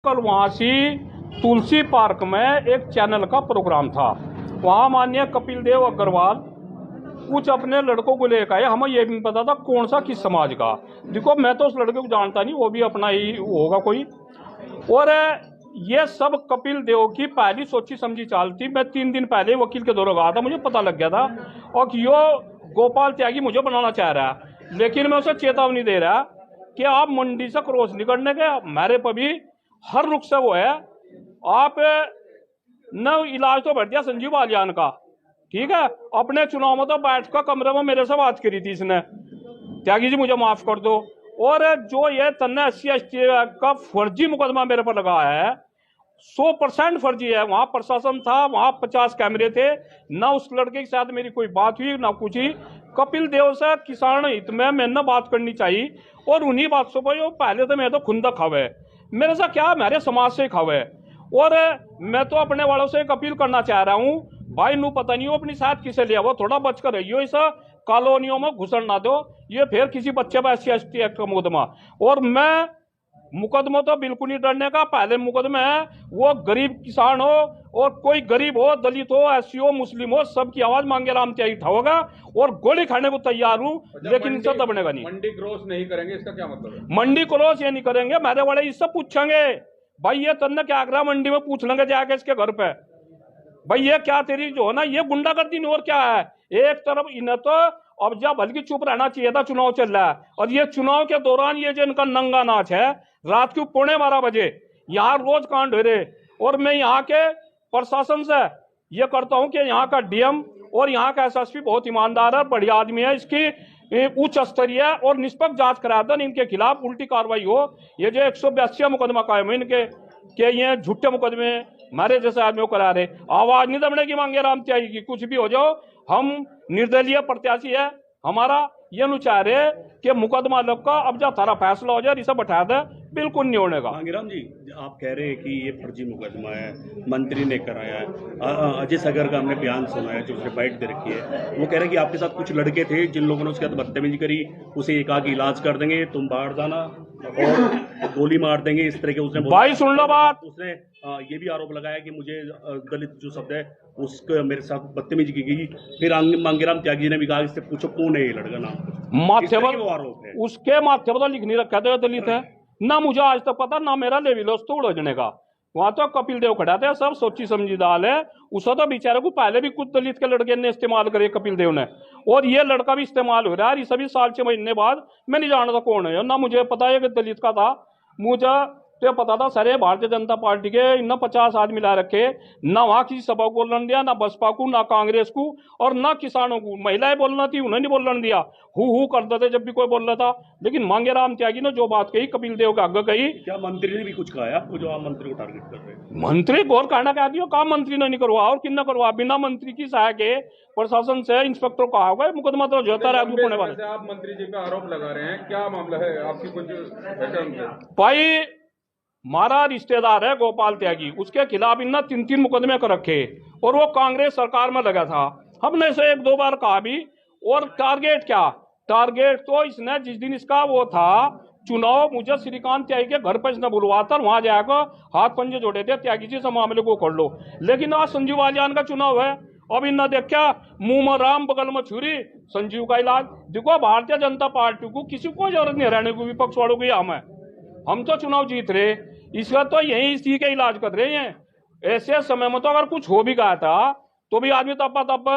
कल वहाँ से तुलसी पार्क में एक चैनल का प्रोग्राम था। वहाँ माननीय कपिल देव अग्रवाल कुछ अपने लड़कों को लेकर आए। हमें यह भी पता था कौन सा किस समाज का। देखो मैं तो उस लड़के को जानता नहीं, वो भी अपना ही होगा कोई। और ये सब कपिल देव की पहली सोची समझी चाल थी। मैं 3 दिन पहले वकील के दौरे गया था, मुझे पता लग गया था। और यो गोपाल त्यागी मुझे बनाना चाह रहा है, लेकिन मैं उसे चेतावनी दे रहा कि आप मंडी से क्रॉस नहीं करने के। मेरे पर भी हर रुख से वो है। आप न इलाज तो बढ़ दिया संजीव बालियान का, ठीक है। अपने चुनाव में तो बैठ कर कमरे में मेरे से बात करी थी इसने, त्यागी जी मुझे माफ कर दो। और जो ये तन्ने 80 का फर्जी मुकदमा मेरे पर लगा है, 100% फर्जी है। वहां प्रशासन था, वहां 50 कैमरे थे, ना उस लड़के के साथ मेरी कोई बात हुई ना कुछ ही। कपिल देव से किसान हित में मैंने बात करनी चाहिए। और उन्हीं बात से भाई पहले तो मैं तो खुंदा खावे, मेरे से क्या मेरे समाज से खावे। और मैं तो अपने वालों से एक अपील करना चाह रहा हूँ, भाई नू पता नहीं हो अपनी साथ किसे लिया, वो थोड़ा बच कर रहियो, इस कॉलोनियों में घुसन ना दो। ये फिर किसी बच्चे पर SC/ST एक्ट का मुकदमा। और मैं मुकदमा तो बिल्कुल नहीं डरने का। पहले मुकदमे है वो गरीब किसान हो और कोई गरीब हो, दलित हो, SC हो, मुस्लिम हो, सबकी आवाज मांगे राम त्यागी उठाओगा और गोली खाने को तैयार हूँ, लेकिन इनसे दबनेगा नहीं। मंडी क्रॉस नहीं करेंगे, इसका क्या मतलब है? मंडी क्रॉस ये नहीं करेंगे। मेरे वाले इससे पूछेंगे, भाई ये तन्ने क्या आगरा मंडी में पूछ लेंगे जाके इसके घर पे, भाई ये क्या तेरी जो है ना ये गुंडागर्दी नहीं और क्या है। एक तरफ इन्हें तो अब जब बल्कि चुप रहना चाहिए था, चुनाव चल रहा है। और ये चुनाव के दौरान ये जो इनका नंगा नाच है, रात को 11:15 बजे यहाँ रोज कांड हो रहे। और मैं यहाँ के प्रशासन से ये करता हूँ कि यहाँ का DM और यहाँ का SSP बहुत ईमानदार है, बढ़िया आदमी है, इसकी उच्च स्तरीय और निष्पक्ष जांच करा दें, इनके खिलाफ उल्टी कार्रवाई हो। ये जो 182 मुकदमा कायम है इनके कि ये झूठे मुकदमे हमारे जैसे आदमियों को करा रहे। आवाज नहीं दबने की मांगे राम त्यागी की, कुछ भी हो जाओ हम निर्दलीय प्रत्याशी है। हमारा ये नु चाह रहे कि मुकदमा लोग का अब जब थारा फैसला हो जाए इसे बैठा दे, बिल्कुल नहीं होने का। मांगेराम जी, आप कह रहे हैं कि ये फर्जी मुकदमा है, मंत्री ने कराया है। अजय सागर का हमने बयान सुना है, जो उसने बाइट दे रखी है, वो कह रहे हैं कि आपके साथ कुछ लड़के थे जिन लोगों ने उसके साथ बदतमीजी करी, उसे एक आगे इलाज कर देंगे, तुम बाहर जाना और गोली मार देंगे, इस तरह के उसने भाई सुन लो बात। उसने ये भी आरोप लगाया कि मुझे दलित जो शब्द है उसके मेरे साथ बदतमीजी की गई। फिर मांगेराम त्यागी जी ने भी कहा इससे पूछो कौन है ये लड़का, नाम माथे पर वो आरोप है। उसके माथे पर तो लिख नहीं रखा था दलित है ना, मुझे आज तक पता ना मेरा लेविलोस तो उड़ने का। वहां तो कपिल देव खड़ा थे, सब सोची समझी दाल है। उसे तो बेचारे को पहले भी कुछ दलित के लड़के ने इस्तेमाल करे कपिल देव ने, और ये लड़का भी इस्तेमाल हो रहा है। सभी साल 6 महीने बाद मैं नहीं जानता कौन है, ना मुझे पता है कि दलित का था। मुझे तो पता था सारे भारतीय जनता पार्टी के इन 50 आदमी ला रखे, ना वहां किसी सभा को बोलने दिया, ना बसपा को, ना कांग्रेस को, और ना किसानों को। महिलाएं बोलना थी उन्हें नहीं बोलने दिया, हु करते थे जब भी कोई बोल रहा था। लेकिन मांगेराम त्यागी ने जो बात कही कपिल देव के आगे कही। क्या मंत्री ने भी कुछ कहा है आपको, जो आप मंत्री को टारगेट कर रहे हैं? मंत्री गौर कहना कह दियो, काम मंत्री ने नहीं करवा और किन्ना करवा, बिना मंत्री की सहायक के प्रशासन से इंस्पेक्टर कहा होगा मुकदमा तो जोता रहा होने वाले। आप मंत्री जी पे आरोप लगा रहे हैं, क्या मामला है आपकी कुछ? भाई हमारा रिश्तेदार है गोपाल त्यागी, उसके खिलाफ इन्ना 3 मुकदमे कर रखे और वो कांग्रेस सरकार में लगा था। हमने इसे 1-2 बार कहा भी। और टारगेट क्या, टारगेट तो इसने जिस दिन इसका वो था चुनाव, मुझे श्रीकांत त्यागी के घर पर इसने बुलवाता, वहां जाकर हाथ पंजे जोड़े थे, त्यागी जी से मामले को कर लो। लेकिन आज संजीव बालियान का चुनाव है, अब इन्ना देखा मुंह में राम बगल में छुरी, संजीव का इलाज। देखो भारतीय जनता पार्टी को किसी को जरूरत नहीं रहने को, विपक्ष वालों की हम तो चुनाव जीत रहे, इसका तो यही इसी के इलाज कर रहे हैं। ऐसे समय में तो अगर कुछ हो भी गया था तो भी आदमी तब